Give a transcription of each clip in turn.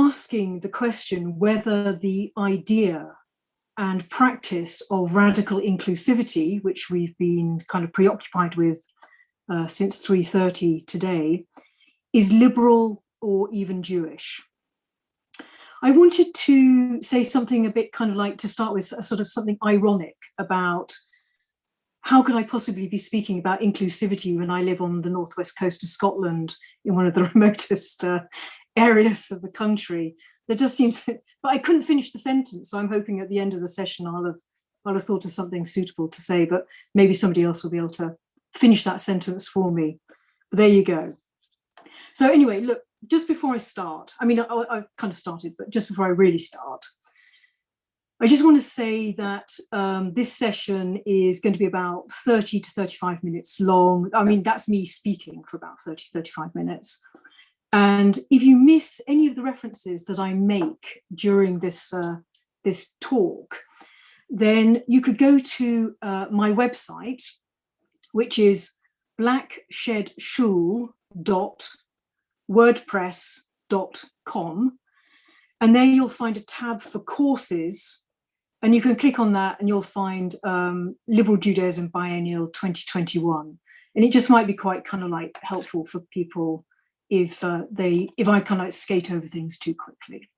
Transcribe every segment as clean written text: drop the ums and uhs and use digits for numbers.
asking the question whether the idea and practice of radical inclusivity, which we've been kind of preoccupied with since 3:30 today, is liberal or even Jewish. I wanted to say something a bit kind of like, to start with, a sort of something ironic about how could I possibly be speaking about inclusivity when I live on the northwest coast of Scotland in one of the remotest areas of the country. There just seems, but I couldn't finish the sentence, so I'm hoping at the end of the session I'll have thought of something suitable to say, but maybe somebody else will be able to finish that sentence for me. But there you go. So anyway, look, just before I start, I mean, I kind of started, but just before I really start, I just want to say that this session is going to be about 30 to 35 minutes long. I mean, that's me speaking for about 30, 35 minutes. And if you miss any of the references that I make during this talk, then you could go to my website, which is blackshed.wordpress.com. And there you'll find a tab for courses, and you can click on that and you'll find Liberal Judaism Biennial 2021. And it just might be quite kind of like helpful for people if I kind of like skate over things too quickly.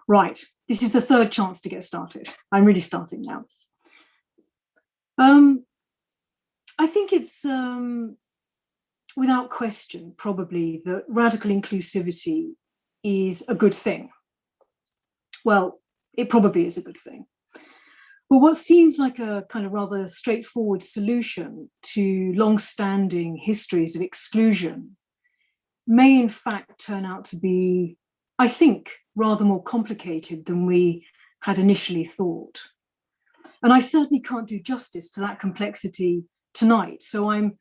Right, this is the third chance to get started. I'm really starting now. I think it's without question probably that radical inclusivity is a good thing. Well, it probably is a good thing. But what seems like a kind of rather straightforward solution to long-standing histories of exclusion may in fact turn out to be, I think, rather more complicated than we had initially thought. And I certainly can't do justice to that complexity tonight. So I'm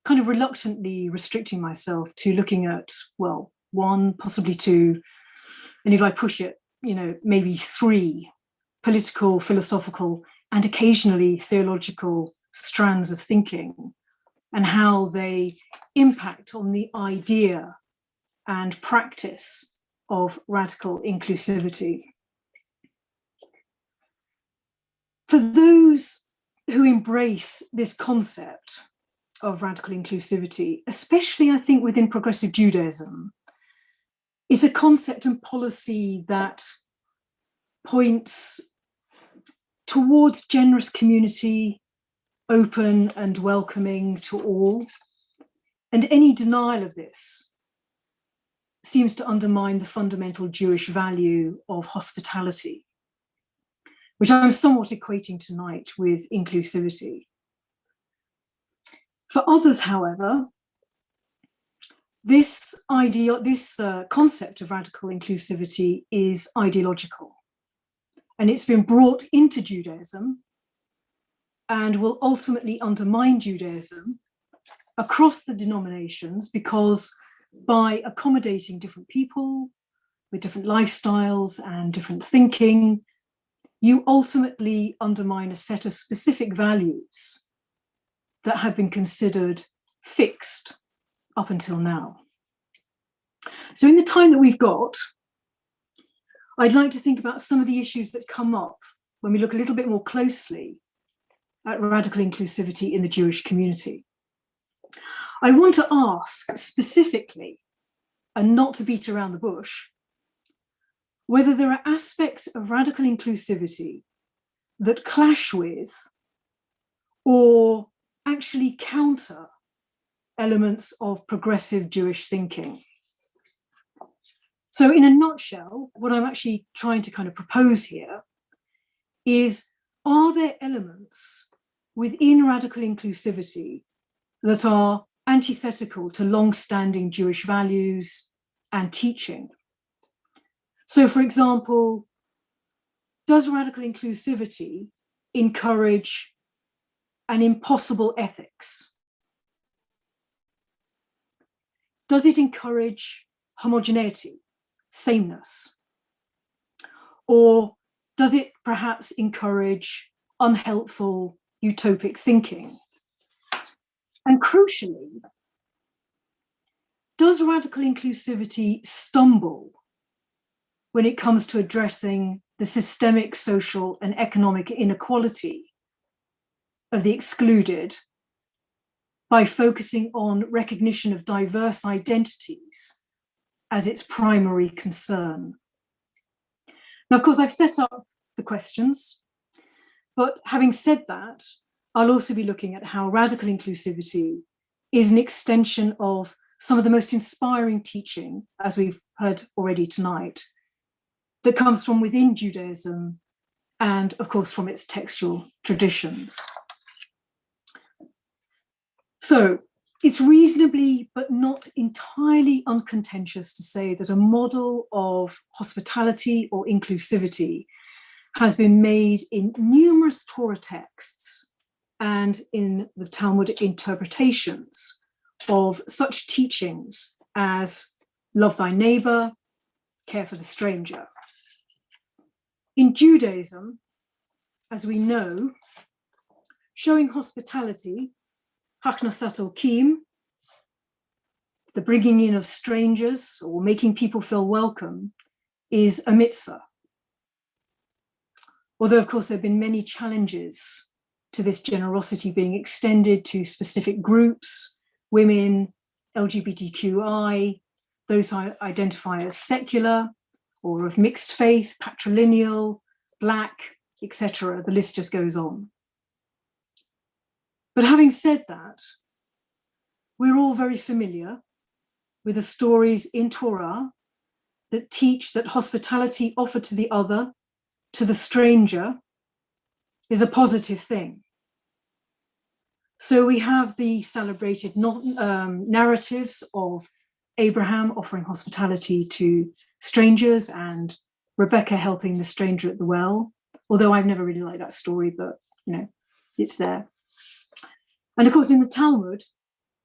kind of reluctantly restricting myself to looking at, well, one, possibly two, and if I push it, you know, maybe three political, philosophical, and occasionally theological strands of thinking, and how they impact on the idea and practice of radical inclusivity. For those who embrace this concept of radical inclusivity, especially I think within progressive Judaism, is a concept and policy that points towards generous community, open and welcoming to all. And any denial of this seems to undermine the fundamental Jewish value of hospitality, which I'm somewhat equating tonight with inclusivity. For others, however, this concept of radical inclusivity is ideological, and it's been brought into Judaism and will ultimately undermine Judaism across the denominations, because by accommodating different people with different lifestyles and different thinking, you ultimately undermine a set of specific values that have been considered fixed up until now. So in the time that we've got, I'd like to think about some of the issues that come up when we look a little bit more closely at radical inclusivity in the Jewish community. I want to ask specifically, and not to beat around the bush, whether there are aspects of radical inclusivity that clash with or actually counter elements of progressive Jewish thinking. So in a nutshell, what I'm actually trying to kind of propose here is, are there elements within radical inclusivity that are antithetical to long-standing Jewish values and teaching? So, for example, does radical inclusivity encourage an impossible ethics? Does it encourage homogeneity, sameness? Or does it perhaps encourage unhelpful utopic thinking? And crucially, does radical inclusivity stumble when it comes to addressing the systemic social and economic inequality of the excluded by focusing on recognition of diverse identities as its primary concern. Now, of course, I've set up the questions, but having said that, I'll also be looking at how radical inclusivity is an extension of some of the most inspiring teaching, as we've heard already tonight, that comes from within Judaism and, of course, from its textual traditions. So it's reasonably, but not entirely uncontentious to say that a model of hospitality or inclusivity has been made in numerous Torah texts and in the Talmudic interpretations of such teachings as love thy neighbor, care for the stranger. In Judaism, as we know, showing hospitality, haknasat orkim, the bringing in of strangers or making people feel welcome, is a mitzvah. Although, of course, there have been many challenges to this generosity being extended to specific groups, women, LGBTQI, those who identify as secular or of mixed faith, patrilineal, Black, etc. The list just goes on. But having said that, we're all very familiar with the stories in Torah that teach that hospitality offered to the other, to the stranger, is a positive thing. So we have the celebrated narratives of Abraham offering hospitality to strangers and Rebecca helping the stranger at the well, although I've never really liked that story, but you know, it's there. And of course, in the Talmud,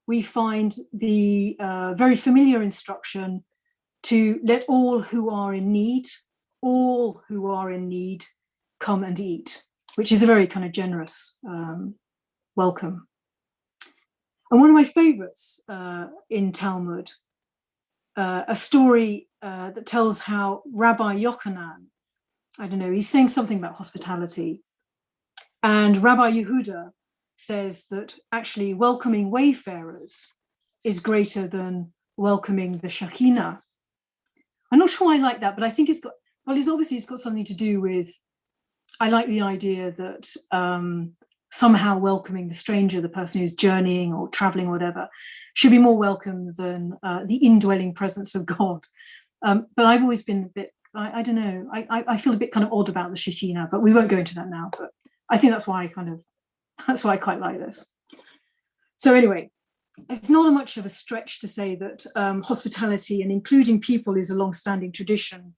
we find the very familiar instruction to let all who are in need, come and eat, which is a very kind of generous welcome. And one of my favorites in Talmud, a story that tells how Rabbi Yochanan, I don't know, he's saying something about hospitality. And Rabbi Yehuda says that actually welcoming wayfarers is greater than welcoming the Shekhinah. I'm not sure I like that, but I think it's got, well, it's got something to do with, I like the idea that somehow welcoming the stranger, the person who's journeying or traveling or whatever, should be more welcome than the indwelling presence of God. But I've always been a bit, I don't know, I feel a bit kind of odd about the Shekhinah, but we won't go into that now. But I think that's why I quite like this. So anyway, it's not much of a stretch to say that hospitality and including people is a long-standing tradition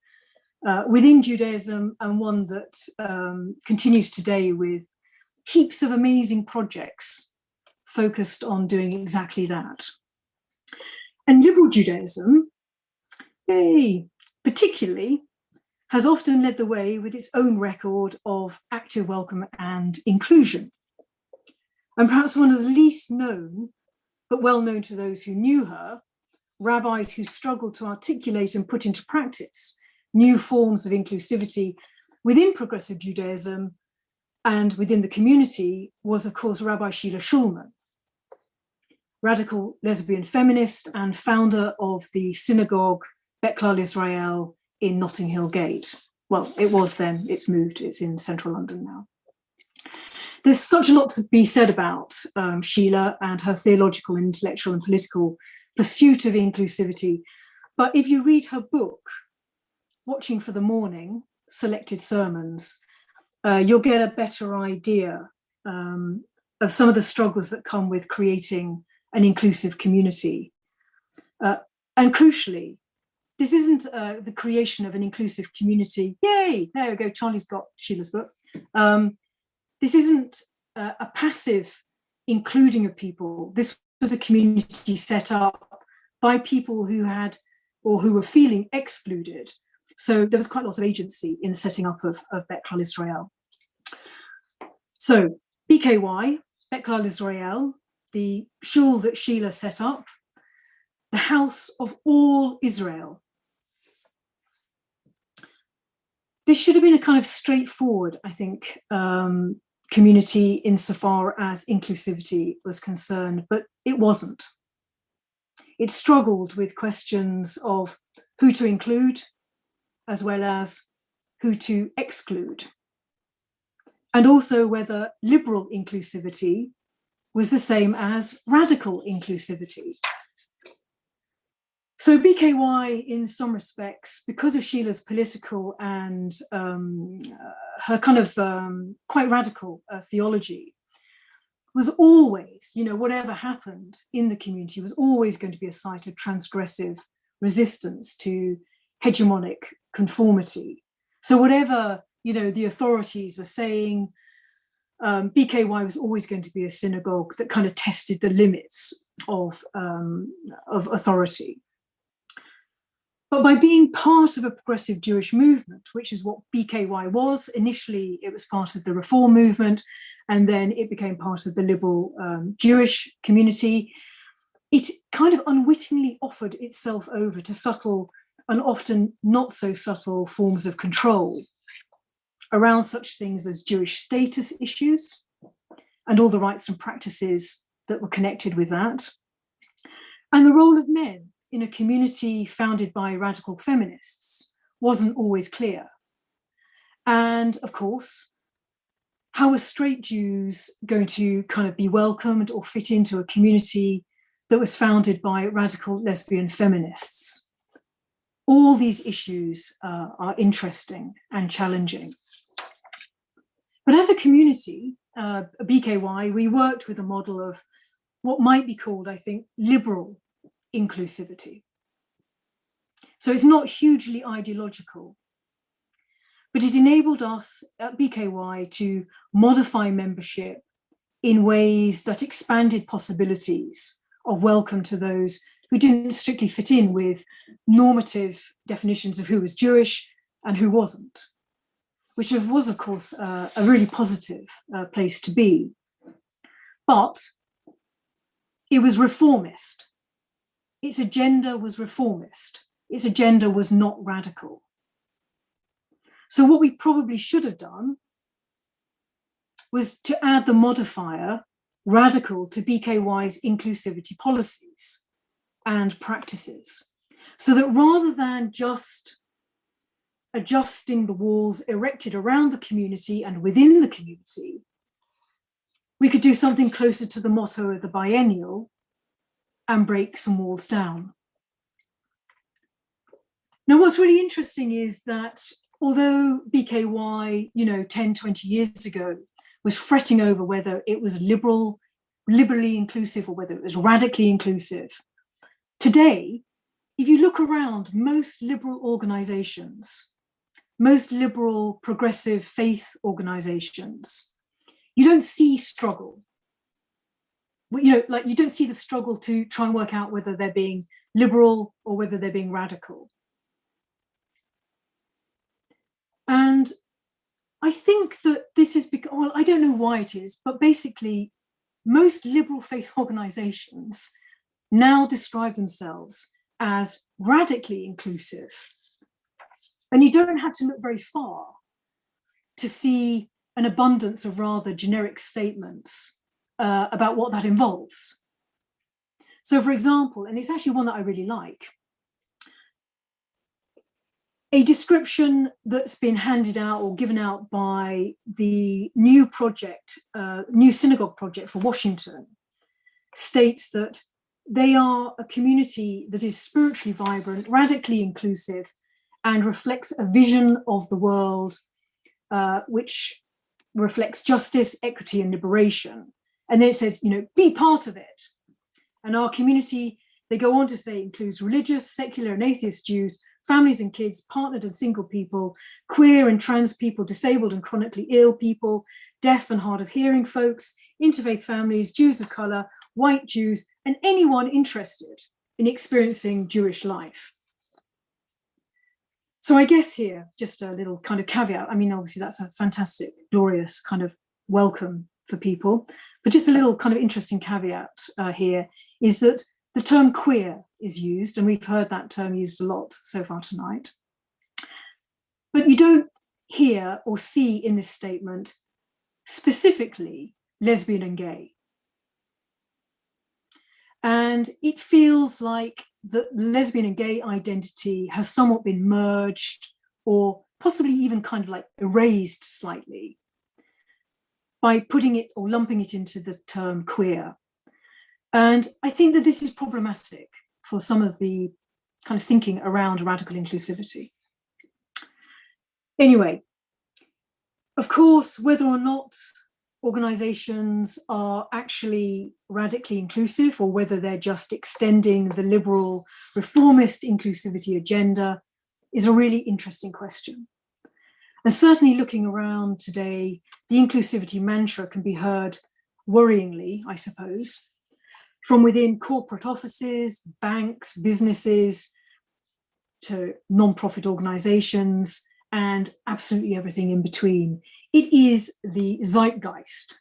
within Judaism, and one that continues today with heaps of amazing projects focused on doing exactly that. And liberal Judaism, particularly, has often led the way with its own record of active welcome and inclusion. And perhaps one of the least known, but well known to those who knew her, rabbis who struggled to articulate and put into practice new forms of inclusivity within progressive Judaism and within the community, was, of course, Rabbi Sheila Schulman, radical lesbian feminist and founder of the synagogue Bet Klal Israel in Notting Hill Gate. Well, it was then, it's moved, it's in central London now. There's such a lot to be said about Sheila and her theological, intellectual and political pursuit of inclusivity. But if you read her book, Watching for the Morning, Selected Sermons, you'll get a better idea of some of the struggles that come with creating an inclusive community. And crucially, this isn't the creation of an inclusive community. Yay, there we go, Charlie's got Sheila's book. This isn't a passive including of people. This was a community set up by people who had, or who were feeling excluded. So there was quite a lot of agency in the setting up of Bet Klal Israel. So BKY, Bet Klal Israel, the shul that Sheila set up, the house of all Israel. this should have been a kind of straightforward, I think, community insofar as inclusivity was concerned, but it wasn't. It struggled with questions of who to include as well as who to exclude, and also whether liberal inclusivity was the same as radical inclusivity. So BKY, in some respects, because of Sheila's political and her kind of quite radical theology, was always, whatever happened in the community was always going to be a site of transgressive resistance to hegemonic conformity. So whatever, the authorities were saying, BKY was always going to be a synagogue that kind of tested the limits of authority. But by being part of a progressive Jewish movement, which is what BKY was, initially it was part of the Reform movement, and then it became part of the liberal Jewish community, it kind of unwittingly offered itself over to subtle and often not so subtle forms of control around such things as Jewish status issues and all the rights and practices that were connected with that, and the role of men in a community founded by radical feminists wasn't always clear. And of course, how are straight Jews going to kind of be welcomed or fit into a community that was founded by radical lesbian feminists? All these issues are interesting and challenging. But as a community, BKY, we worked with a model of what might be called, I think, liberal inclusivity. So it's not hugely ideological, but it enabled us at BKY to modify membership in ways that expanded possibilities of welcome to those who didn't strictly fit in with normative definitions of who was Jewish and who wasn't, which was, of course, a really positive place to be. But it was reformist. Its agenda was reformist. Its agenda was not radical. So what we probably should have done was to add the modifier radical to BKY's inclusivity policies and practices, so that rather than just adjusting the walls erected around the community and within the community, we could do something closer to the motto of the Biennial and break some walls down. Now, what's really interesting is that although BKY, 10, 20 years ago was fretting over whether it was liberally inclusive or whether it was radically inclusive, today, if you look around most liberal organizations, most liberal progressive faith organizations, you don't see struggle. You don't see the struggle to try and work out whether they're being liberal or whether they're being radical. And I think that this is because, well, I don't know why it is, but basically most liberal faith organizations now describe themselves as radically inclusive. And you don't have to look very far to see an abundance of rather generic statements about what that involves. So for example, and it's actually one that I really like, a description that's been handed out or given out by the new project, new synagogue project for Washington, states that they are a community that is spiritually vibrant, radically inclusive, and reflects a vision of the world which reflects justice, equity, and liberation. And then it says, be part of it. And our community, they go on to say, includes religious, secular, and atheist Jews, families and kids, partnered and single people, queer and trans people, disabled and chronically ill people, deaf and hard of hearing folks, interfaith families, Jews of color, white Jews, and anyone interested in experiencing Jewish life. So I guess here, just a little kind of caveat. I mean, obviously that's a fantastic, glorious kind of welcome for people, but just a little kind of interesting caveat here is that the term queer is used, and we've heard that term used a lot so far tonight. But you don't hear or see in this statement specifically lesbian and gay. And it feels like the lesbian and gay identity has somewhat been merged or possibly even kind of like erased slightly by putting it or lumping it into the term queer. And I think that this is problematic for some of the kind of thinking around radical inclusivity. Anyway, of course, whether or not organizations are actually radically inclusive or whether they're just extending the liberal reformist inclusivity agenda is a really interesting question. And certainly looking around today, the inclusivity mantra can be heard worryingly, I suppose, from within corporate offices, banks, businesses, to non-profit organizations, and absolutely everything in between. It is the zeitgeist.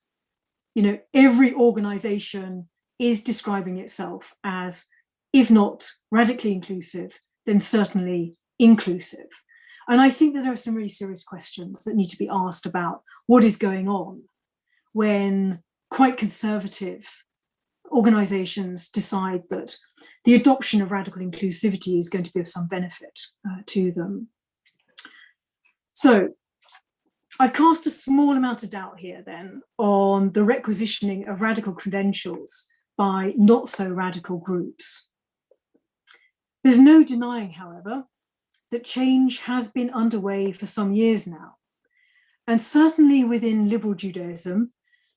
You know, every organization is describing itself as, if not radically inclusive, then certainly inclusive. And I think that there are some really serious questions that need to be asked about what is going on when quite conservative organizations decide that the adoption of radical inclusivity is going to be of some benefit to them. So I've cast a small amount of doubt here then on the requisitioning of radical credentials by not so radical groups. There's no denying, however, that change has been underway for some years now. And certainly within liberal Judaism,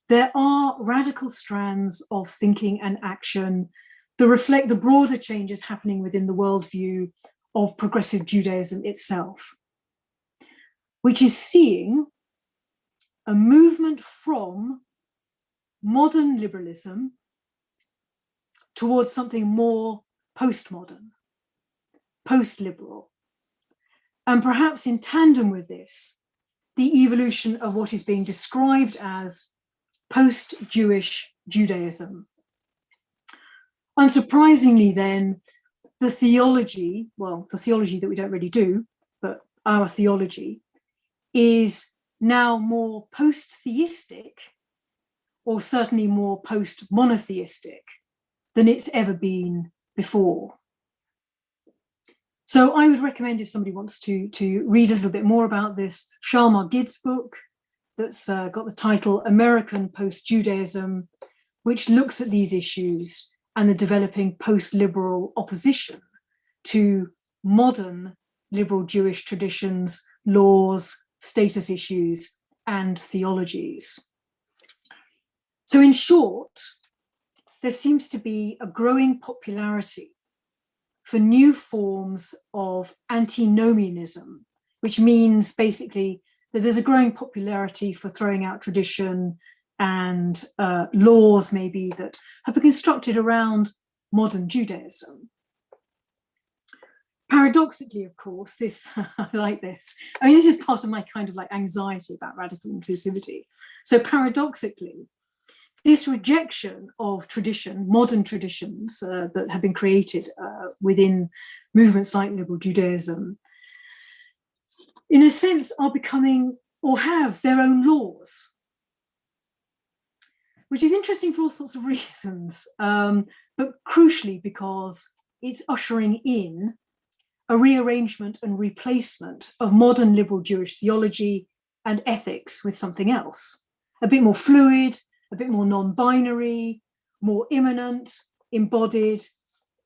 there are radical strands of thinking and action that reflect the broader changes happening within the worldview of progressive Judaism itself, which is seeing a movement from modern liberalism towards something more postmodern, post-liberal. And perhaps in tandem with this, the evolution of what is being described as post-Jewish Judaism. Unsurprisingly then, the theology, well, the theology that we don't really do, but our theology, is now more post-theistic, or certainly more post-monotheistic than it's ever been before. So I would recommend, if somebody wants to read a little bit more about this, Shalmar Gid's book that's got the title American Post-Judaism, which looks at these issues and the developing post-liberal opposition to modern liberal Jewish traditions, laws, status issues, and theologies. So in short, there seems to be a growing popularity for new forms of antinomianism, which means basically that there's a growing popularity for throwing out tradition and laws maybe that have been constructed around modern Judaism. Paradoxically, of course, this, I like this. I mean, this is part of my kind of like anxiety about radical inclusivity. So paradoxically, this rejection of tradition, modern traditions that have been created within movements like liberal Judaism, in a sense are becoming or have their own laws, which is interesting for all sorts of reasons, but crucially because it's ushering in a rearrangement and replacement of modern liberal Jewish theology and ethics with something else, a bit more fluid, a bit more non-binary, more immanent, embodied,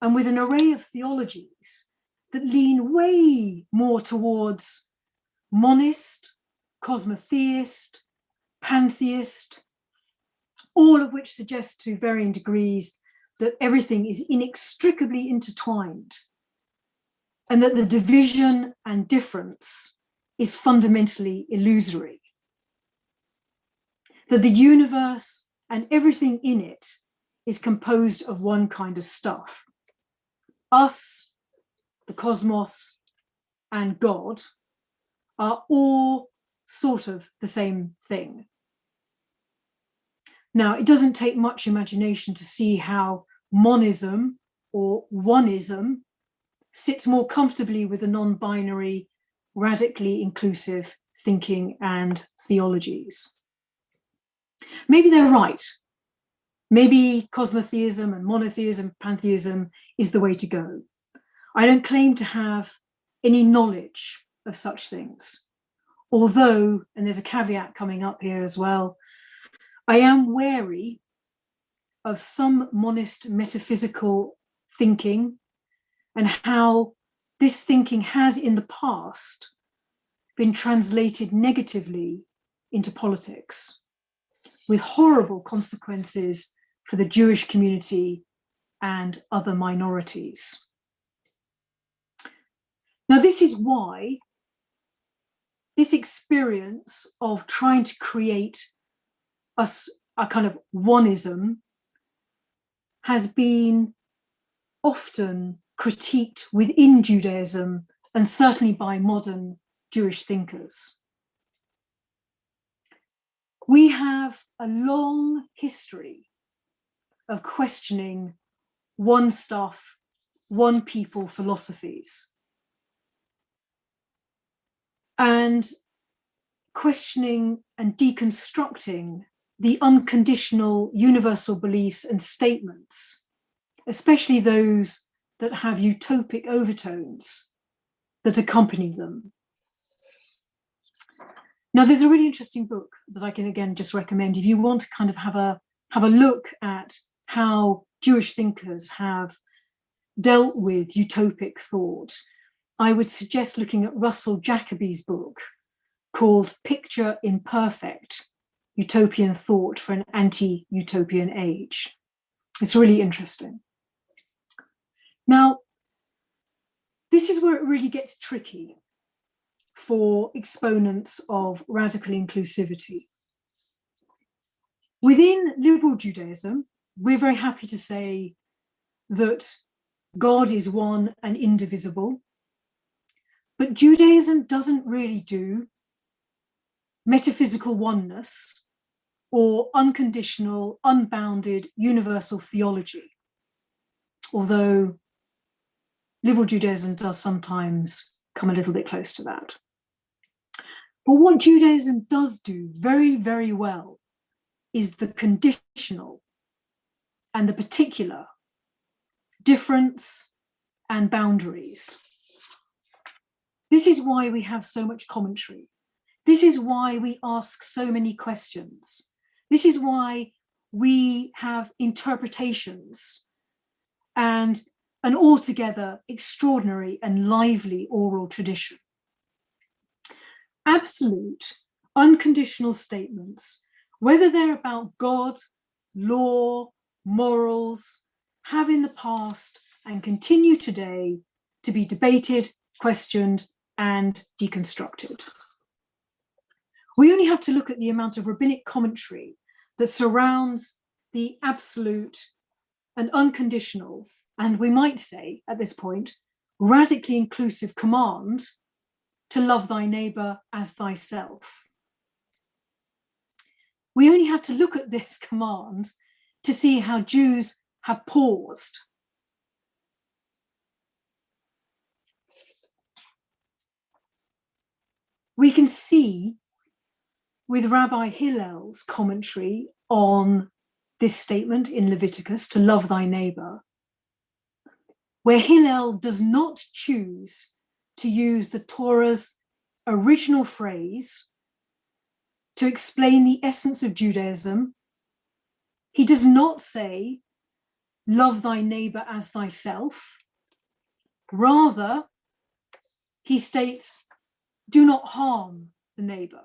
and with an array of theologies that lean way more towards monist, cosmotheist, pantheist, all of which suggest to varying degrees that everything is inextricably intertwined and that the division and difference is fundamentally illusory. That the universe and everything in it is composed of one kind of stuff. Us, the cosmos, and God are all sort of the same thing. Now, it doesn't take much imagination to see how monism or oneism sits more comfortably with a non-binary, radically inclusive thinking and theologies. Maybe they're right. Maybe cosmotheism and monotheism, pantheism is the way to go. I don't claim to have any knowledge of such things. Although, and there's a caveat coming up here as well, I am wary of some monist metaphysical thinking and how this thinking has in the past been translated negatively into politics, with horrible consequences for the Jewish community and other minorities. Now, this is why this experience of trying to create a kind of oneism has been often critiqued within Judaism and certainly by modern Jewish thinkers. We have a long history of questioning one stuff, one people philosophies, and questioning and deconstructing the unconditional universal beliefs and statements, especially those that have utopic overtones that accompany them. Now, there's a really interesting book that I can again just recommend if you want to kind of have a look at how Jewish thinkers have dealt with utopic thought. I would suggest looking at Russell Jacoby's book called Picture Imperfect: Utopian Thought for an Anti-Utopian Age. It's really interesting. Now, this is where it really gets tricky for exponents of radical inclusivity. Within liberal Judaism, we're very happy to say that God is one and indivisible, but Judaism doesn't really do metaphysical oneness or unconditional, unbounded, universal theology, although liberal Judaism does sometimes come a little bit close to that. But what Judaism does do very, very well is the conditional and the particular, difference and boundaries. This is why we have so much commentary. This is why we ask so many questions. This is why we have interpretations and an altogether extraordinary and lively oral tradition. Absolute, unconditional statements, whether they're about God, law, morals, have in the past and continue today to be debated, questioned, and deconstructed. We only have to look at the amount of rabbinic commentary that surrounds the absolute and unconditional, and we might say at this point, radically inclusive command to love thy neighbor as thyself. We only have to look at this command to see how Jews have paused. We can see with Rabbi Hillel's commentary on this statement in Leviticus, to love thy neighbor, where Hillel does not choose to use the Torah's original phrase to explain the essence of Judaism. He does not say, love thy neighbor as thyself. Rather, he states, do not harm the neighbor.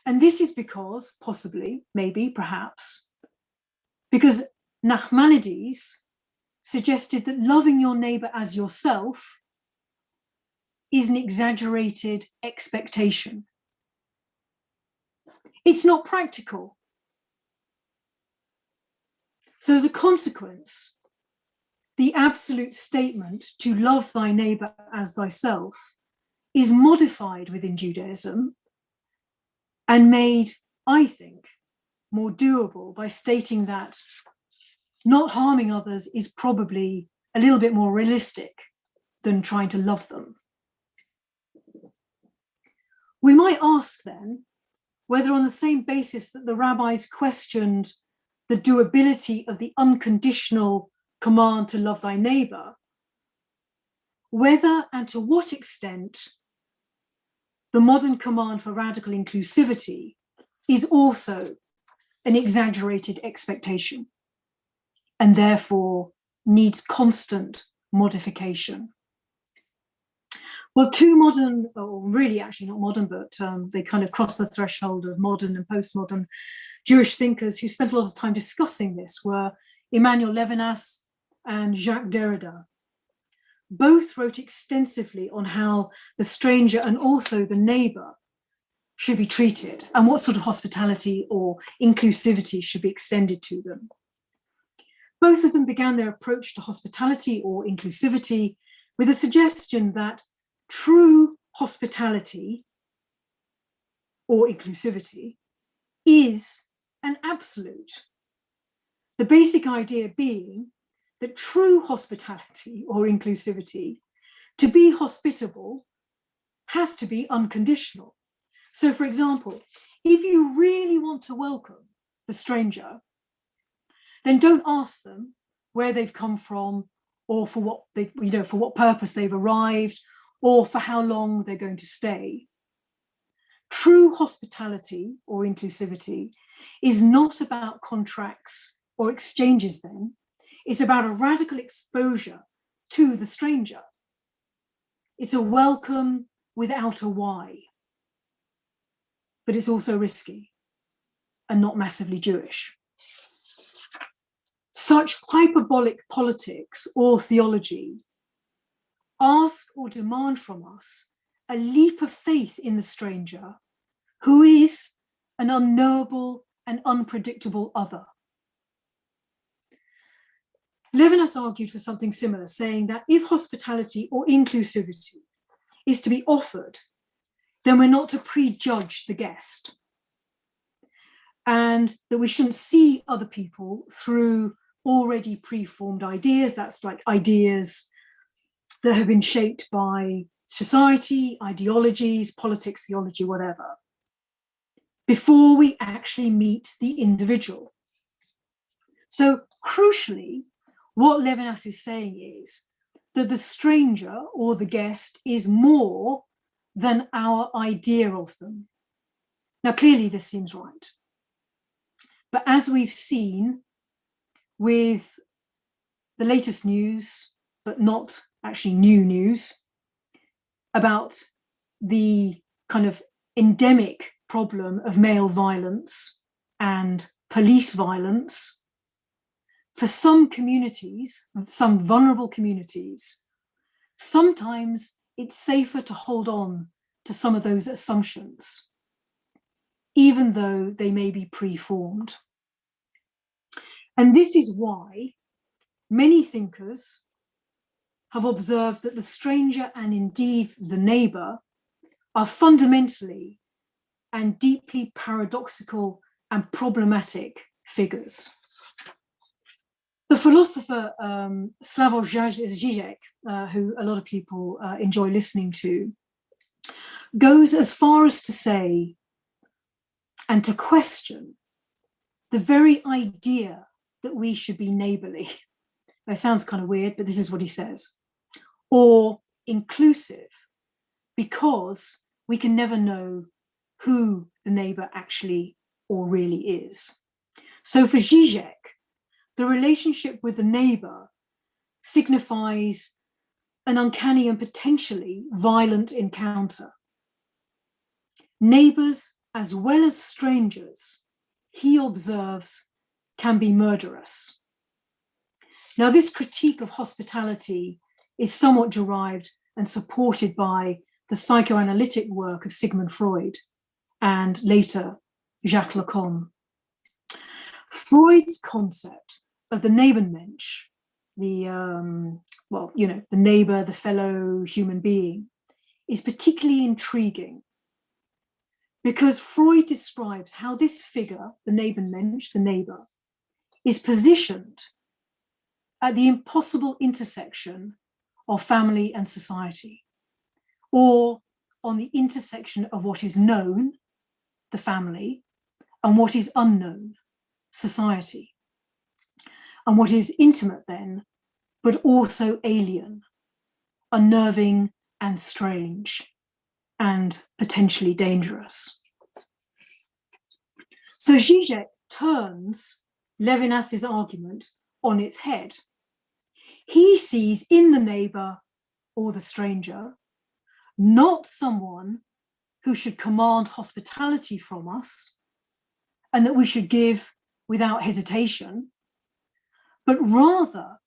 And this is because, possibly, maybe, perhaps, because Nachmanides suggested that loving your neighbor as yourself is an exaggerated expectation. It's not practical. So as a consequence, the absolute statement to love thy neighbor as thyself is modified within Judaism and made, I think, more doable by stating that not harming others is probably a little bit more realistic than trying to love them. might ask then whether, on the same basis that the rabbis questioned the doability of the unconditional command to love thy neighbor, whether and to what extent the modern command for radical inclusivity is also an exaggerated expectation and therefore needs constant modification. Well, two modern, or really actually not modern, but they kind of cross the threshold of modern and postmodern Jewish thinkers who spent a lot of time discussing this were Emmanuel Levinas and Jacques Derrida. Both wrote extensively on how the stranger and also the neighbor should be treated and what sort of hospitality or inclusivity should be extended to them. Both of them began their approach to hospitality or inclusivity with a suggestion that true hospitality or inclusivity is an absolute. The basic idea being that true hospitality or inclusivity, to be hospitable, has to be unconditional. So, for example, if you really want to welcome the stranger, then don't ask them where they've come from or for what they, for what purpose they've arrived or for how long they're going to stay. True hospitality or inclusivity is not about contracts or exchanges then. It's about a radical exposure to the stranger. It's a welcome without a why. But it's also risky and not massively Jewish. Such hyperbolic politics or theology ask or demand from us a leap of faith in the stranger, who is an unknowable and unpredictable other. Levinas argued for something similar, saying that if hospitality or inclusivity is to be offered, then we're not to prejudge the guest, and that we shouldn't see other people through already preformed ideas. That's like ideas that have been shaped by society, ideologies, politics, theology, whatever, before we actually meet the individual. So crucially, what Levinas is saying is that the stranger or the guest is more than our idea of them. Now, clearly this seems right. But as we've seen with the latest news, but not actually new news, about the kind of endemic problem of male violence and police violence, for some communities, some vulnerable communities, sometimes it's safer to hold on to some of those assumptions, even though they may be preformed. And this is why many thinkers have observed that the stranger and indeed the neighbor are fundamentally and deeply paradoxical and problematic figures. The philosopher Slavoj Žižek, who a lot of people enjoy listening to, goes as far as to say and to question the very idea that we should be neighborly. It sounds kind of weird, but this is what he says. Or inclusive, because we can never know who the neighbor actually or really is. So for Žižek, the relationship with the neighbor signifies an uncanny and potentially violent encounter. Neighbors, as well as strangers, he observes, can be murderous. Now, this critique of hospitality is somewhat derived and supported by the psychoanalytic work of Sigmund Freud and later Jacques Lacan. Freud's concept of the Nebenmensch, the neighbor, the fellow human being, is particularly intriguing because Freud describes how this figure, the Nebenmensch, the neighbor, is positioned at the impossible intersection of family and society, or on the intersection of what is known, the family, and what is unknown, society. And what is intimate then, but also alien, unnerving and strange, and potentially dangerous. So Zizek turns Levinas's argument on its head. He sees in the neighbor or the stranger not someone who should command hospitality from us and that we should give without hesitation, but rather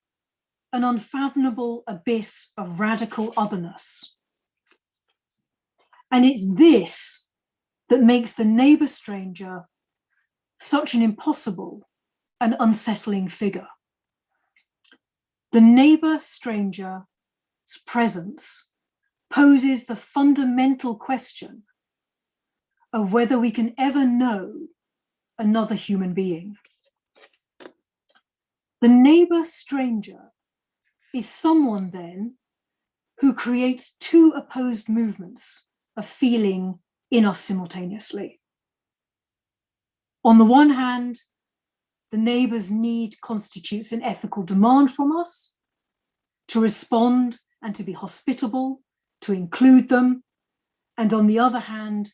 an unfathomable abyss of radical otherness. And it's this that makes the neighbor stranger such an impossible and unsettling figure. The neighbor stranger's presence poses the fundamental question of whether we can ever know another human being. The neighbor stranger is someone then who creates two opposed movements of feeling in us simultaneously. On the one hand, the neighbor's need constitutes an ethical demand from us to respond and to be hospitable, to include them. And on the other hand,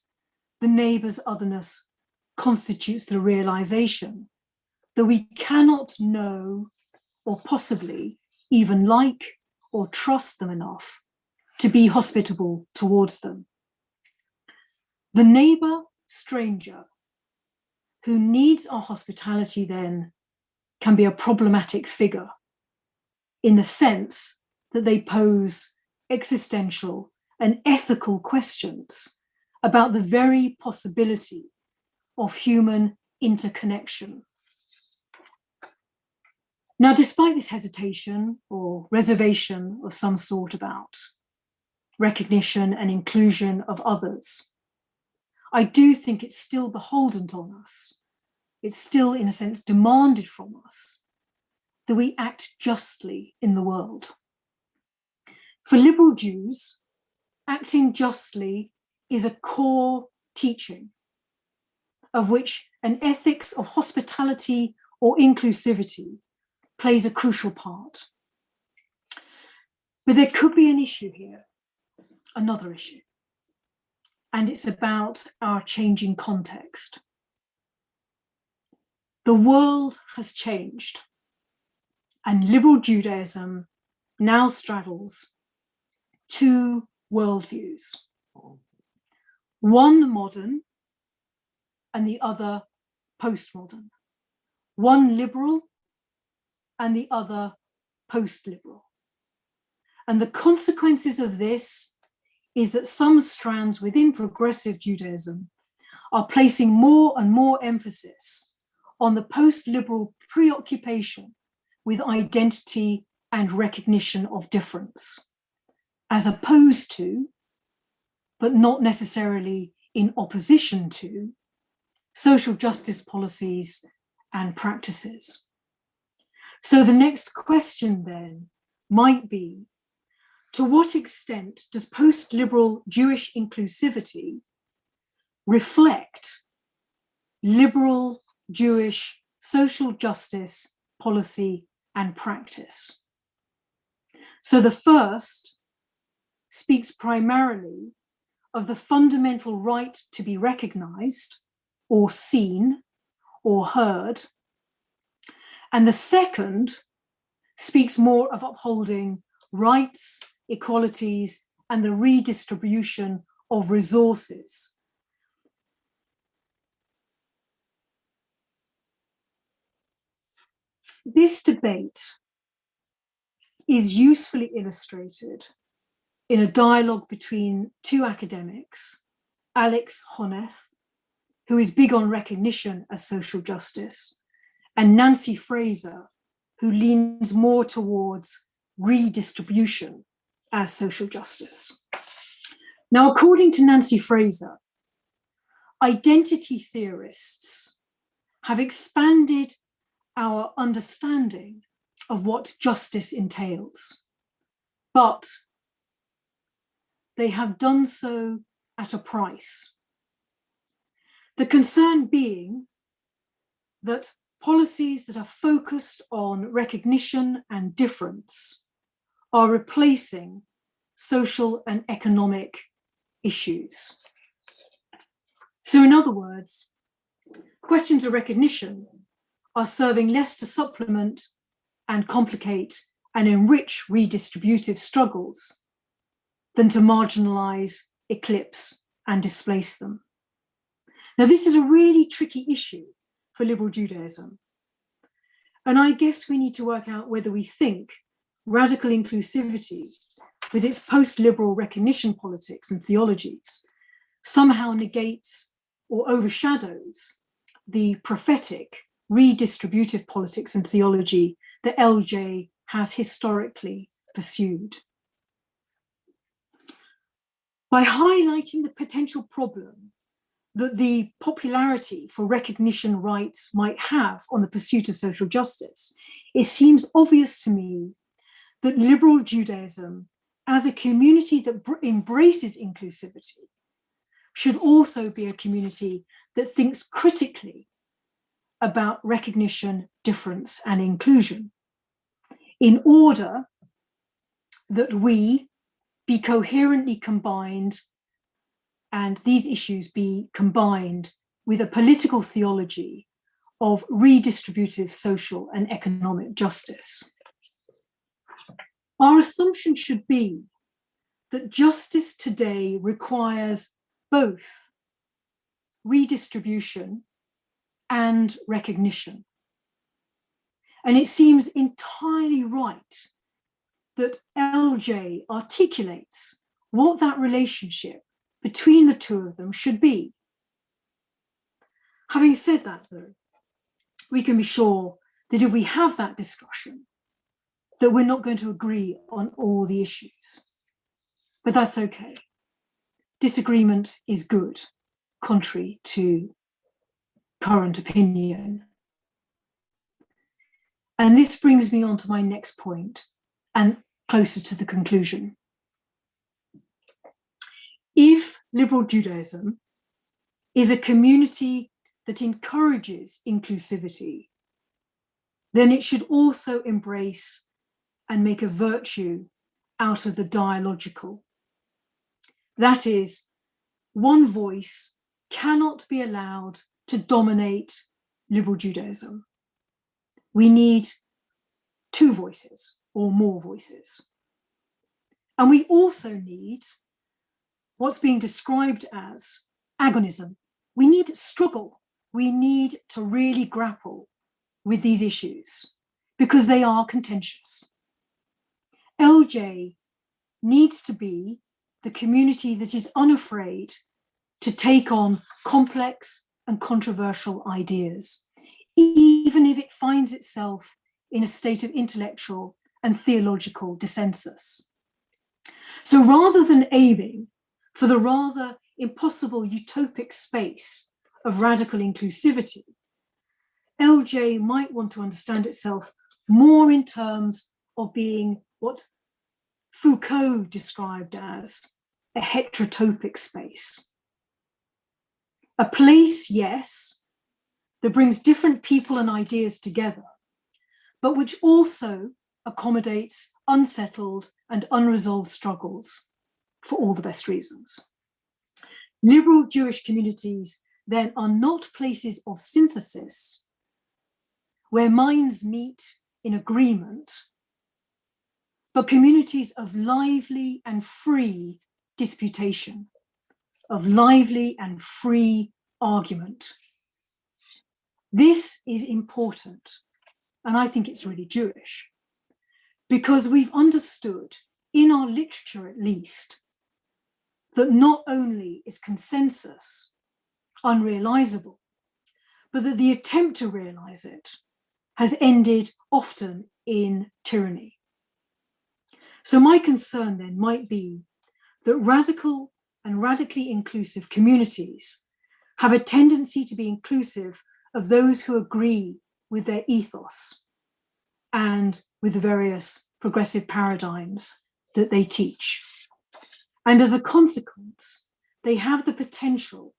the neighbor's otherness constitutes the realization that we cannot know or possibly even like or trust them enough to be hospitable towards them. The neighbor stranger who needs our hospitality then can be a problematic figure in the sense that they pose existential and ethical questions about the very possibility of human interconnection. Now, despite this hesitation or reservation of some sort about recognition and inclusion of others, I do think it's still beholden on us. It's still, in a sense, demanded from us that we act justly in the world. For liberal Jews, acting justly is a core teaching of which an ethics of hospitality or inclusivity plays a crucial part. But there could be an issue here, another issue, and it's about our changing context. The world has changed, and liberal Judaism now straddles two worldviews, one modern and the other postmodern, one liberal and the other post-liberal. And the consequences of this is that some strands within progressive Judaism are placing more and more emphasis on the post-liberal preoccupation with identity and recognition of difference, as opposed to, but not necessarily in opposition to, social justice policies and practices. So the next question then might be, to what extent does post-liberal Jewish inclusivity reflect liberal Jewish social justice policy and practice? So the first speaks primarily of the fundamental right to be recognized or seen or heard. And the second speaks more of upholding rights, equalities, and the redistribution of resources. This debate is usefully illustrated in a dialogue between two academics, Alex Honeth, who is big on recognition as social justice, and Nancy Fraser, who leans more towards redistribution as social justice. Now, according to Nancy Fraser, identity theorists have expanded our understanding of what justice entails, but they have done so at a price. The concern being that policies that are focused on recognition and difference are replacing social and economic issues. So in other words, questions of recognition are serving less to supplement and complicate and enrich redistributive struggles than to marginalize, eclipse, and displace them. Now, this is a really tricky issue for liberal Judaism. And I guess we need to work out whether we think radical inclusivity, with its post-liberal recognition politics and theologies, somehow negates or overshadows the prophetic redistributive politics and theology that LJ has historically pursued. By highlighting the potential problem that the popularity for recognition rights might have on the pursuit of social justice, it seems obvious to me that liberal Judaism, as a community that embraces inclusivity, should also be a community that thinks critically about recognition, difference, and inclusion, in order that we be coherently combined and these issues be combined with a political theology of redistributive social and economic justice. Our assumption should be that justice today requires both redistribution and recognition. And it seems entirely right that LJ articulates what that relationship between the two of them should be. Having said that, though, we can be sure that if we have that discussion, that we're not going to agree on all the issues. But that's okay. Disagreement is good, contrary to current opinion. And this brings me on to my next point, and closer to the conclusion. If liberal Judaism is a community that encourages inclusivity, then it should also embrace and make a virtue out of the dialogical. That is, one voice cannot be allowed to dominate liberal Judaism. We need two voices or more voices. And we also need what's being described as agonism. We need struggle. We need to really grapple with these issues because they are contentious. LJ needs to be the community that is unafraid to take on complex and controversial ideas, even if it finds itself in a state of intellectual and theological dissensus. So rather than aiming for the rather impossible utopic space of radical inclusivity, LJ might want to understand itself more in terms of being what Foucault described as a heterotopic space. A place, yes, that brings different people and ideas together, but which also accommodates unsettled and unresolved struggles for all the best reasons. Liberal Jewish communities then are not places of synthesis where minds meet in agreement, but communities of lively and free disputation, of lively and free argument. This is important, and I think it's really Jewish, because we've understood, in our literature at least, that not only is consensus unrealizable, but that the attempt to realize it has ended often in tyranny. So my concern then might be that radical and radically inclusive communities have a tendency to be inclusive of those who agree with their ethos and with the various progressive paradigms that they teach. And as a consequence, they have the potential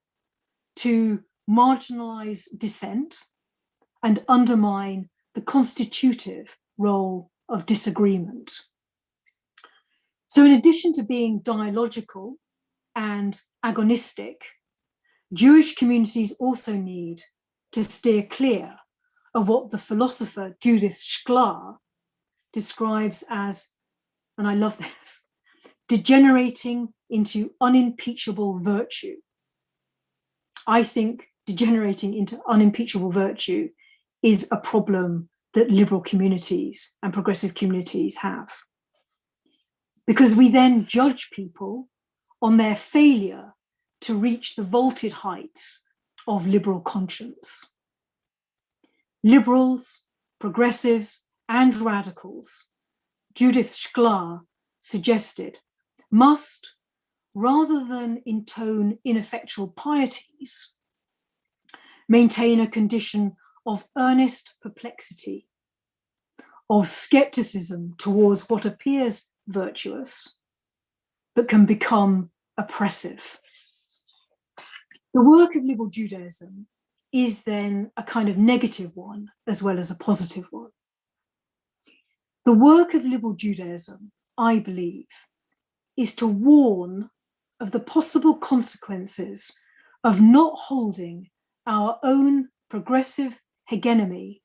to marginalize dissent and undermine the constitutive role of disagreement. So in addition to being dialogical and agonistic, Jewish communities also need to steer clear of what the philosopher Judith describes as, and I love this, degenerating into unimpeachable virtue. I think degenerating into unimpeachable virtue is a problem that liberal communities and progressive communities have. Because we then judge people on their failure to reach the vaulted heights of liberal conscience. Liberals, progressives, and radicals, Judith suggested, must, rather than intone ineffectual pieties, maintain a condition of earnest perplexity, of skepticism towards what appears virtuous, but can become oppressive. The work of liberal Judaism is then a kind of negative one as well as a positive one. The work of liberal Judaism, I believe, is to warn of the possible consequences of not holding our own progressive hegemony,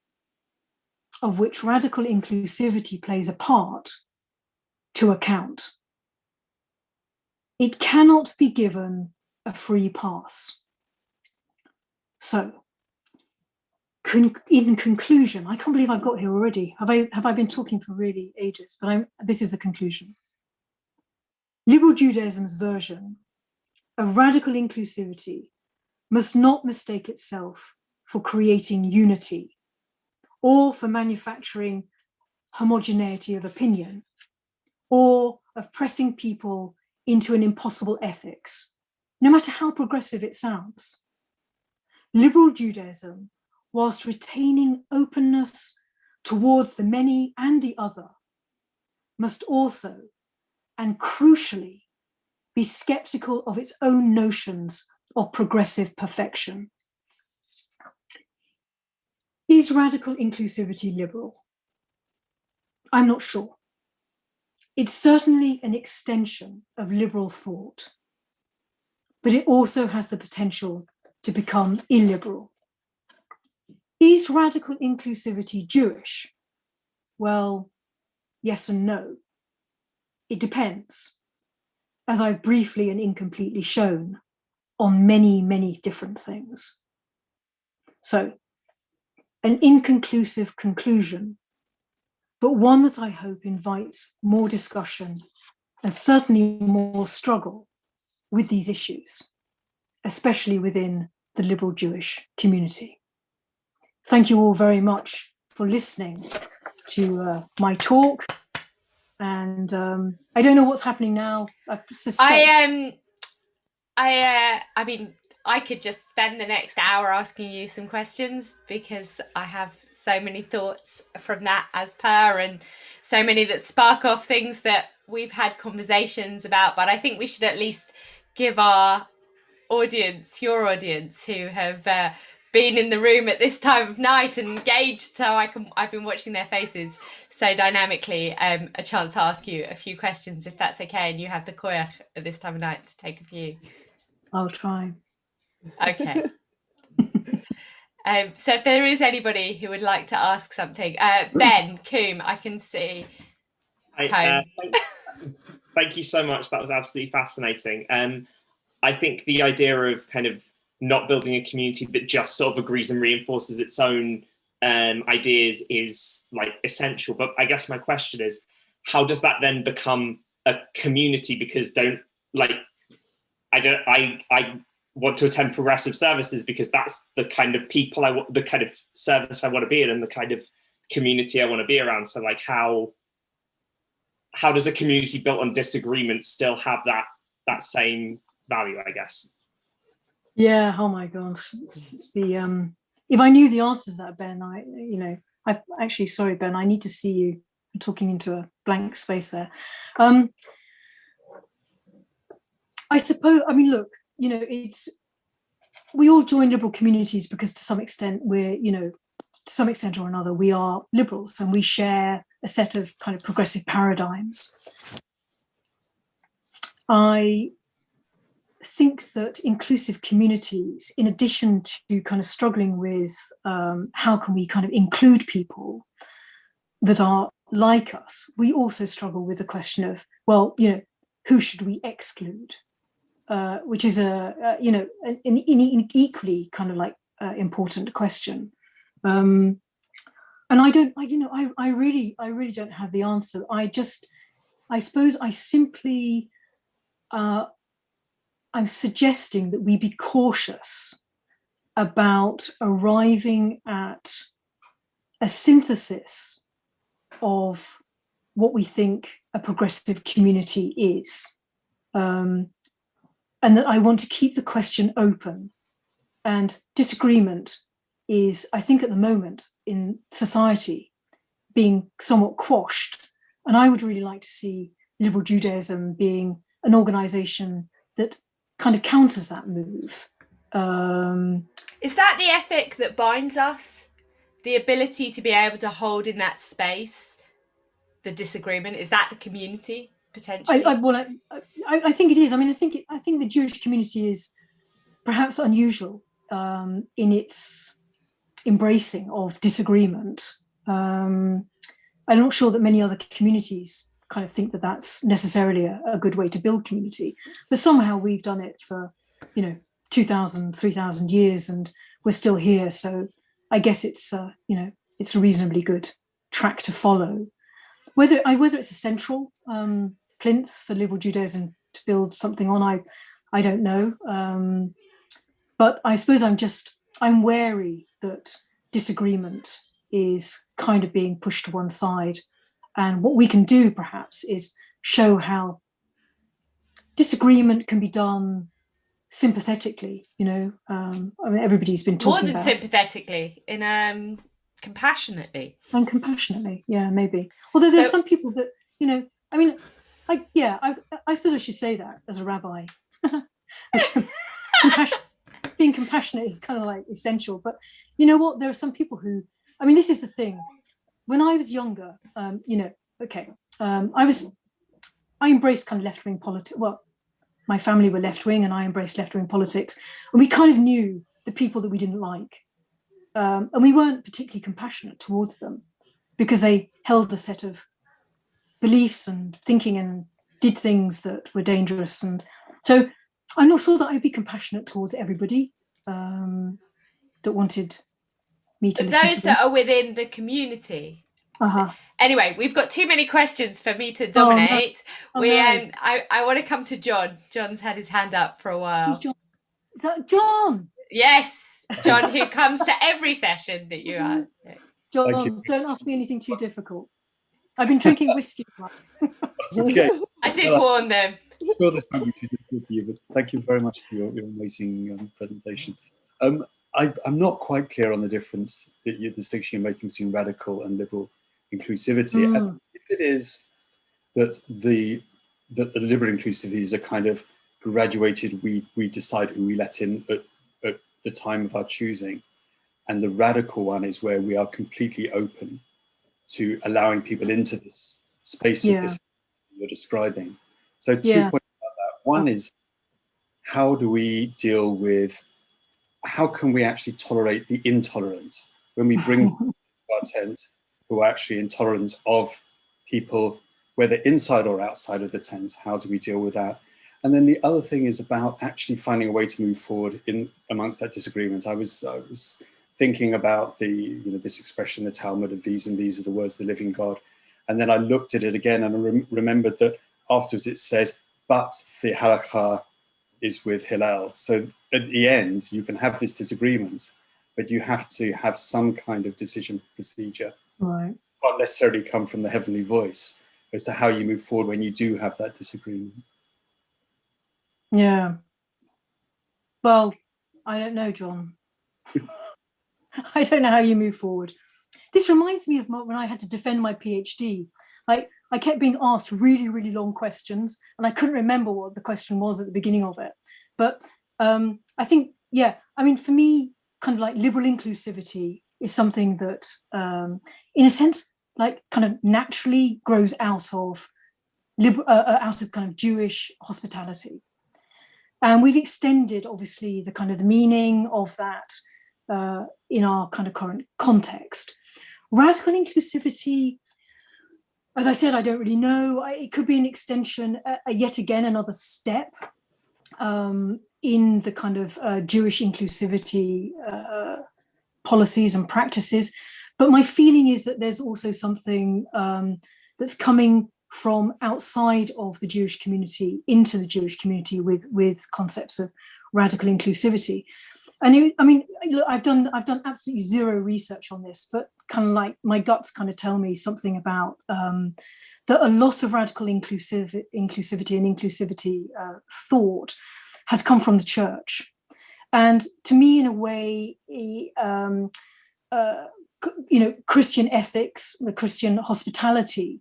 of which radical inclusivity plays a part, to account. It cannot be given a free pass. So, in conclusion, I can't believe I've got here already. Have I been talking for really ages? But this is the conclusion. Liberal Judaism's version of radical inclusivity must not mistake itself for creating unity or for manufacturing homogeneity of opinion or of pressing people into an impossible ethics, no matter how progressive it sounds. Liberal Judaism, whilst retaining openness towards the many and the other, must also, and crucially, be skeptical of its own notions of progressive perfection. Is radical inclusivity liberal? I'm not sure. It's certainly an extension of liberal thought, but it also has the potential to become illiberal. Is radical inclusivity Jewish? Well, yes and no. It depends, as I've briefly and incompletely shown, on many, many different things. So, an inconclusive conclusion, but one that I hope invites more discussion and certainly more struggle with these issues, especially within the liberal Jewish community. Thank you all very much for listening to my talk. And I don't know what's happening now. I mean, I could just spend the next hour asking you some questions because I have so many thoughts from that as per, and so many that spark off things that we've had conversations about. But I think we should at least give our audience, your audience, who have been in the room at this time of night and engaged, so I've been watching their faces so dynamically, a chance to ask you a few questions, if that's okay, and you have the koyach at this time of night to take a few. I'll try. Okay. So if there is anybody who would like to ask something, Ben Coombe, I can see. Thank you so much. That was absolutely fascinating. I think the idea of kind of not building a community that just sort of agrees and reinforces its own ideas is like essential. But I guess my question is, how does that then become a community? Because I want to attend progressive services because that's the kind of people the kind of service I want to be in and the kind of community I want to be around. So like how does a community built on disagreement still have that same value, I guess? Yeah, oh my gosh. It's the if I knew the answer to that, Ben, I actually, sorry, Ben, I need to see you. I'm talking into a blank space there. I suppose, I mean, look, we all join liberal communities because to some extent to some extent or another, we are liberals and we share a set of kind of progressive paradigms. I think that inclusive communities, in addition to kind of struggling with how can we kind of include people that are like us, we also struggle with the question of, well, who should we exclude? Which is an equally kind of like important question. And I really don't have the answer. I suppose I simply, I'm suggesting that we be cautious about arriving at a synthesis of what we think a progressive community is. And that I want to keep the question open. And disagreement is, I think at the moment in society, being somewhat quashed. And I would really like to see liberal Judaism being an organization that kind of counters that move. Is that the ethic that binds us? The ability to be able to hold in that space the disagreement? Is that the community? Potentially, I think it is. I mean, I think the Jewish community is perhaps unusual in its embracing of disagreement. I'm not sure that many other communities kind of think that that's necessarily a good way to build community, but somehow we've done it for 2,000, 3,000 years, and we're still here. So I guess it's it's a reasonably good track to follow. Whether it's essential plinth for liberal Judaism to build something on, I don't know. But I suppose I'm wary that disagreement is kind of being pushed to one side. And what we can do perhaps is show how disagreement can be done sympathetically, I mean, everybody's been talking more than sympathetically, in compassionately. And compassionately, yeah, maybe. Although there's some people that, I mean, I suppose I should say that as a rabbi. Being compassionate is kind of like essential. But you know what? There are some people who, I mean, this is the thing. When I was younger, I embraced kind of left-wing politics. Well, my family were left-wing and I embraced left-wing politics. And we kind of knew the people that we didn't like. And we weren't particularly compassionate towards them because they held a set of beliefs and thinking and did things that were dangerous. And so I'm not sure that I'd be compassionate towards everybody that wanted me to listen those to them. that are within the community. Uh-huh. Anyway, we've got too many questions for me to dominate. No. I want to come to John. John's had his hand up for a while. Who's John? Is that John? Yes, John, who comes to every session that you are. John, don't ask me anything too difficult. I've been drinking whiskey. Okay. I did warn them. I'm sure this won't be too difficult for you, but thank you very much for your amazing presentation. I'm not quite clear on the difference, the distinction you're making between radical and liberal inclusivity. And if it is that the liberal inclusivity is a kind of graduated, we decide who we let in at the time of our choosing, and the radical one is where we are completely open to allowing people into this space of discussion you're describing. So 2 points about that. One is, how do we deal with, how can we actually tolerate the intolerant when we bring people to our tent who are actually intolerant of people, whether inside or outside of the tent? How do we deal with that? And then the other thing is about actually finding a way to move forward in amongst that disagreement. I was thinking about this expression, the Talmud, of these and these are the words of the living God. And then I looked at it again and I remembered that afterwards it says, but the halakha is with Hillel. So at the end, you can have this disagreement, but you have to have some kind of decision procedure. Right. It can't necessarily come from the heavenly voice as to how you move forward when you do have that disagreement. Yeah. Well, I don't know, John. I don't know how you move forward. This reminds me of when I had to defend my PhD. Like, I kept being asked really, really long questions, and I couldn't remember what the question was at the beginning of it. But I think, yeah, I mean, for me, kind of like liberal inclusivity is something that, in a sense, like kind of naturally grows out of kind of Jewish hospitality. And we've extended, obviously, the kind of the meaning of that in our kind of current context. Radical inclusivity, as I said, I don't really know. It could be an extension, yet again, another step in the kind of Jewish inclusivity policies and practices. But my feeling is that there's also something that's coming from outside of the Jewish community into the Jewish community with concepts of radical inclusivity. And I mean, look, I've done absolutely zero research on this, but kind of like my guts kind of tell me something about that a lot of radical inclusivity and inclusivity thought has come from the church. And to me, in a way, Christian ethics, the Christian hospitality,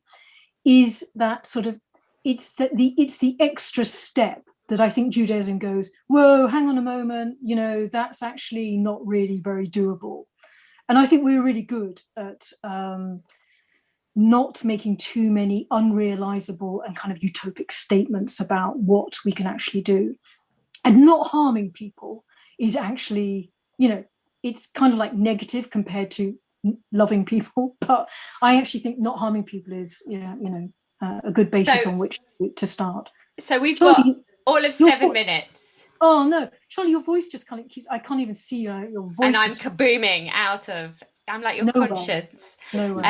is that sort of it's the extra step that I think Judaism goes, whoa, hang on a moment, that's actually not really very doable. And I think we're really good at not making too many unrealizable and kind of utopic statements about what we can actually do. And not harming people is actually, it's kind of like negative compared to loving people. But I actually think not harming people is, a good basis on which to start. So we've got all of 7 minutes. Oh no, Charlie, your voice just kind of keeps, I can't even see your voice. And I'm kabooming out of, I'm like your conscience. No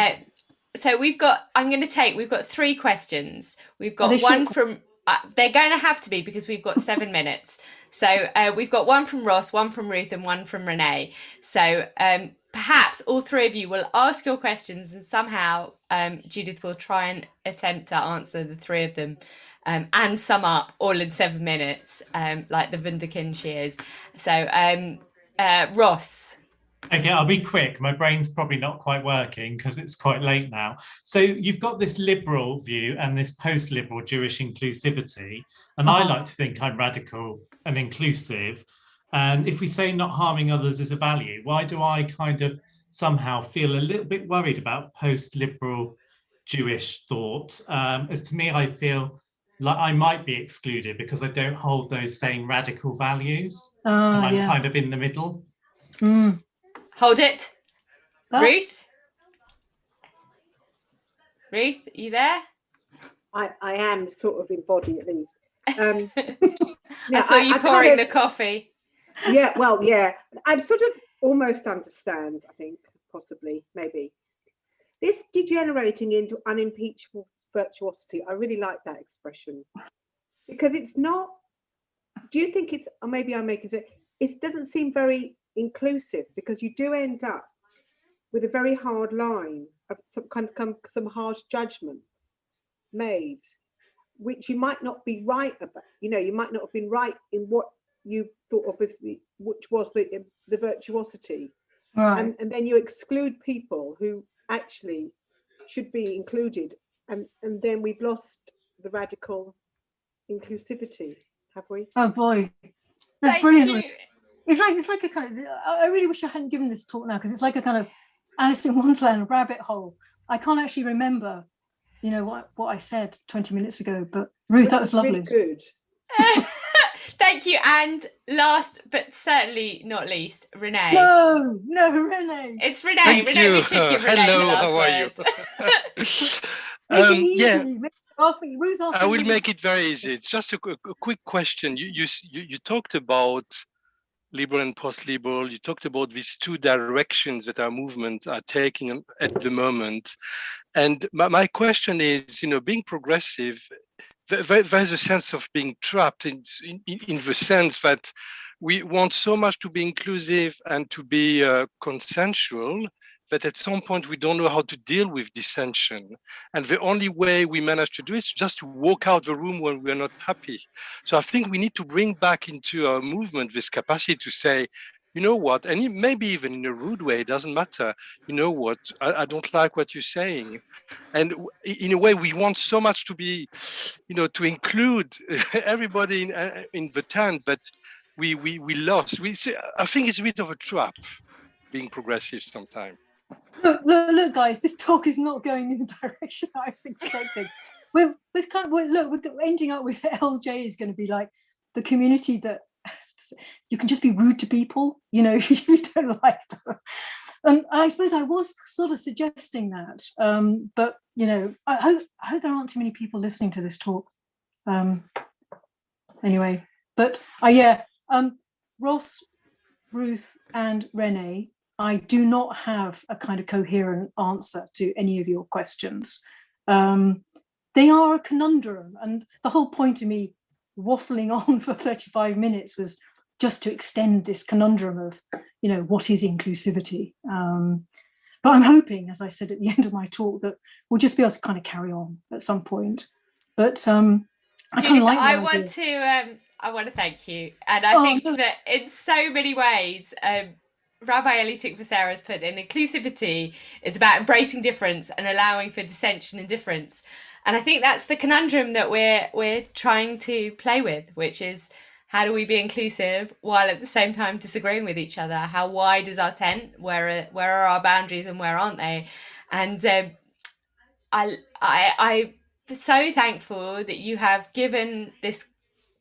so we've got 3 questions. We've got one from, they're going to have to be because we've got 7 minutes. So we've got one from Ross, one from Ruth and one from Renee. So perhaps all 3 of you will ask your questions and somehow Judith will try and attempt to answer the 3 of them and sum up all in 7 minutes, like the Wunderkind she is. So Ross. Okay, I'll be quick. My brain's probably not quite working because it's quite late now. So you've got this liberal view and this post-liberal Jewish inclusivity. And I like to think I'm radical and inclusive. And if we say not harming others is a value, why do I kind of somehow feel a little bit worried about post-liberal Jewish thought? As to me, I feel like I might be excluded because I don't hold those same radical values. And I'm kind of in the middle. Hold it. Ruth? Ruth, are you there? I am sort of in body at least. I saw you pouring the coffee. Yeah, well, yeah. I sort of almost understand, I think, possibly, maybe. This degenerating into unimpeachable virtuosity, I really like that expression. Because it's not, do you think it's, or maybe I'm making it doesn't seem very inclusive, because you do end up with a very hard line of some harsh judgments made, which you might not be right about. You might not have been right in what you thought of as which was the virtuosity, right. And then you exclude people who actually should be included, and then we've lost the radical inclusivity, have we? Oh boy, that's brilliant. It's like a kind of, I really wish I hadn't given this talk now, because it's like a kind of Alice in Wonderland rabbit hole. I can't actually remember, what I said 20 minutes ago, but Ruth, that was lovely. Really good. Thank you. And last but certainly not least, Renee. No, Renee. It's Renee. Thank Renee, you. we should give Renee Hello, the last how are you? Yeah. Ask me, Ruth. I will make it very easy. It's just a quick question. You talked about liberal and post-liberal. You talked about these 2 directions that our movements are taking at the moment. And my question is, being progressive, there's a sense of being trapped in the sense that we want so much to be inclusive and to be consensual, that at some point we don't know how to deal with dissension. And the only way we manage to do it is just to walk out the room when we're not happy. So I think we need to bring back into our movement this capacity to say, you know what, and maybe even in a rude way, it doesn't matter. You know what, I don't like what you're saying. And in a way, we want so much to be, to include everybody in the tent, but we lost. I think it's a bit of a trap being progressive sometimes. Look, guys, this talk is not going in the direction I was expecting. We're ending up with LJ is going to be like the community that you can just be rude to people, you know, you don't like them. And I suppose I was sort of suggesting that, but you know, I hope there aren't too many people listening to this talk. Anyway, but Ross, Ruth, and Renee, I do not have a kind of coherent answer to any of your questions. They are a conundrum, and the whole point of me waffling on for 35 minutes was just to extend this conundrum of, you know, what is inclusivity? But I'm hoping, as I said at the end of my talk, that we'll just be able to kind of carry on at some point. But I kind of like I want to thank you, and I think that in so many ways, Rabbi Elitik Vasera has put in, inclusivity is about embracing difference and allowing for dissension and difference. And I think that's the conundrum that we're trying to play with, which is, how do we be inclusive while at the same time disagreeing with each other? How wide is our tent? Where are our boundaries and where aren't they? And I'm so thankful that you have given this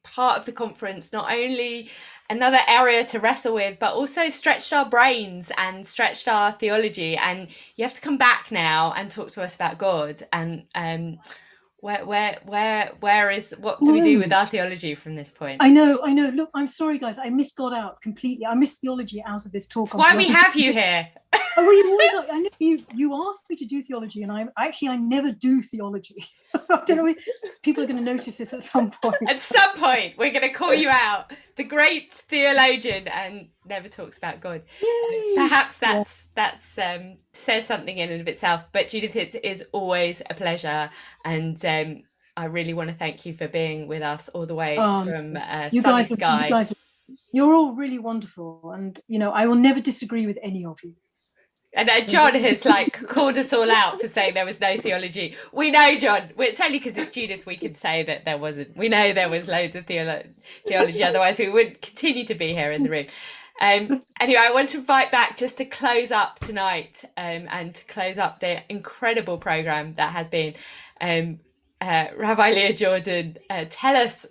part of the conference not only another area to wrestle with, but also stretched our brains and stretched our theology. And you have to come back now and talk to us about God. And what do we do with our theology from this point? I know. Look, I'm sorry, guys. I missed God out completely. I missed theology out of this talk. That's why we have you here. Oh, well, you always, I know you asked me to do theology, and I never do theology. I don't know. People are going to notice this at some point. At some point, we're going to call you out, the great theologian, and never talks about God. Yay! Perhaps that's says something in and of itself. But Judith, it is always a pleasure, and I really want to thank you for being with us all the way from sunny skies. You're all really wonderful, and you know I will never disagree with any of you. And John has called us all out for saying there was no theology. We know, John. It's only because it's Judith we can say that there wasn't. We know there was loads of theology. Otherwise, we wouldn't continue to be here in the room. Anyway, I want to invite back just to close up tonight and to close up the incredible program that has been Rabbi Leah Jordan. Tell us,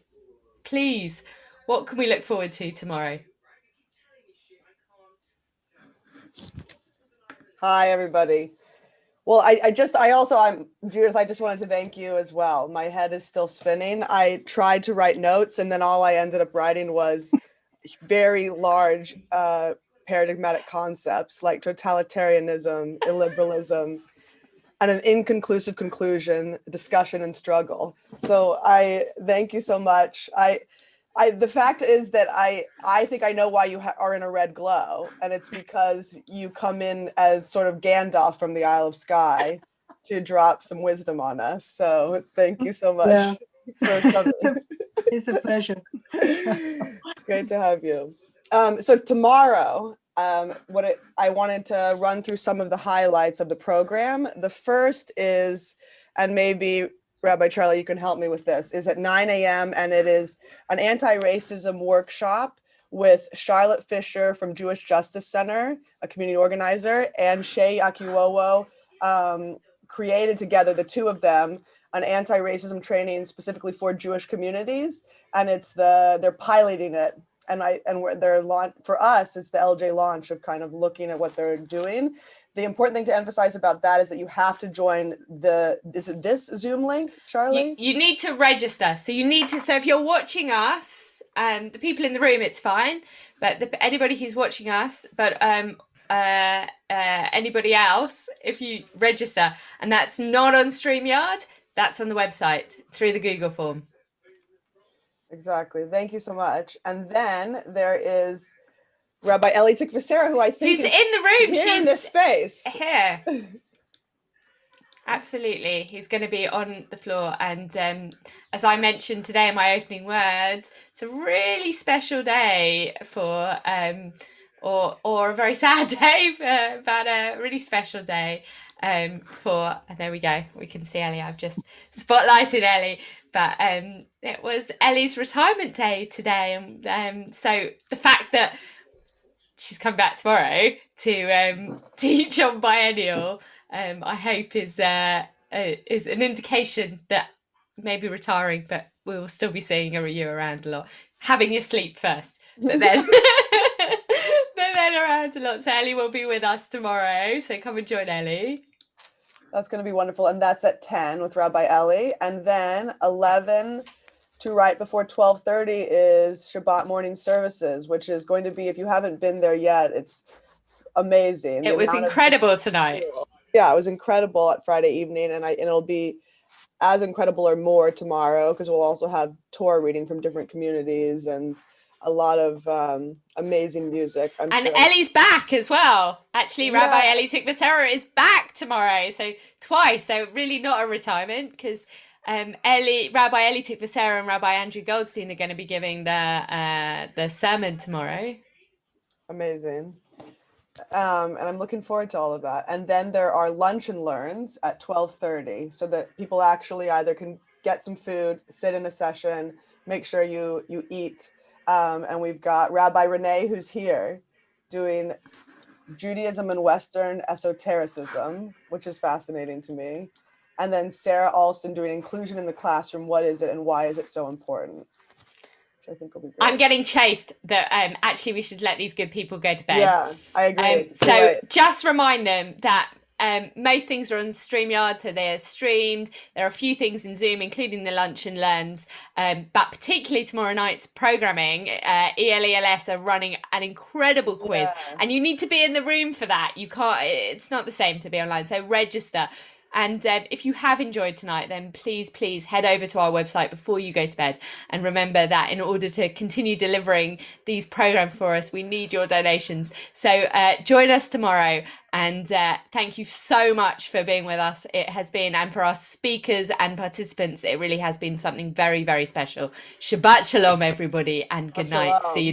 please, what can we look forward to tomorrow? Hi, everybody. Well, I'm Judith, I just wanted to thank you as well. My head is still spinning. I tried to write notes, and then all I ended up writing was very large paradigmatic concepts like totalitarianism, illiberalism, and an inconclusive conclusion, discussion, and struggle. So I thank you so much. The fact is that I think I know why you are in a red glow, and it's because you come in as sort of Gandalf from the Isle of Skye to drop some wisdom on us. So thank you so much for coming. It's a pleasure. It's great to have you. So tomorrow, I wanted to run through some of the highlights of the program. The first is, and maybe Rabbi Charlie, you can help me with this, is at 9 a.m. and it is an anti-racism workshop with Charlotte Fisher from Jewish Justice Center, a community organizer, and Shay Akiwowo created together, the two of them, an anti-racism training specifically for Jewish communities, and they're piloting it, and their launch for us is the LJ launch of kind of looking at what they're doing. The important thing to emphasize about that is that you have to join this Zoom link, Charlie? You need to register. So if you're watching us, the people in the room, it's fine. But anybody who's watching us, but anybody else, if you register, and that's not on StreamYard, that's on the website through the Google form. Exactly. Thank you so much. And then there is Rabbi Elitik Vasera, who I think who's in the room. She's in this space. Here. Absolutely. He's going to be on the floor. And as I mentioned today in my opening words, it's a really special day or a very sad day, but a really special day and there we go. We can see Ellie. I've just spotlighted Ellie but it was Ellie's retirement day today, and so the fact that she's come back tomorrow to teach on Biennial, I hope is an indication that maybe retiring, but we will still be seeing you around a lot. Having your sleep first, but then around a lot. So Ellie will be with us tomorrow. So come and join Ellie. That's going to be wonderful. And that's at 10 with Rabbi Ellie. And then 11 to right before 12:30 is Shabbat morning services, which is going to be, if you haven't been there yet, it's amazing. It was incredible tonight. Yeah, it was incredible at Friday evening. And it'll be as incredible or more tomorrow, because we'll also have Torah reading from different communities and a lot of amazing music. I'm and sure. Ellie's back as well. Actually, Yeah. Rabbi Ellie Tikvasera is back tomorrow, so twice. So really not a retirement, because Rabbi Ellie Tikvasera and Rabbi Andrew Goldstein are going to be giving the sermon tomorrow. Amazing. And I'm looking forward to all of that. And then there are lunch and learns at 12:30, so that people actually either can get some food, sit in a session, make sure you eat. And we've got Rabbi Renee, who's here, doing Judaism and Western esotericism, which is fascinating to me. And then Sarah Alston doing inclusion in the classroom. What is it and why is it so important? Which I think will be great. I'm getting chased that actually we should let these good people go to bed. Yeah, I agree. So just remind them that most things are on StreamYard, so they're streamed. There are a few things in Zoom, including the lunch and learns, but particularly tomorrow night's programming, ELELS are running an incredible quiz, and you need to be in the room for that. You can't, it's not the same to be online, so register. And if you have enjoyed tonight, then please head over to our website before you go to bed. And remember that in order to continue delivering these programs for us, we need your donations. So join us tomorrow. And thank you so much for being with us. It has been, and for our speakers and participants, it really has been something very, very special. Shabbat shalom, everybody, and good night. See you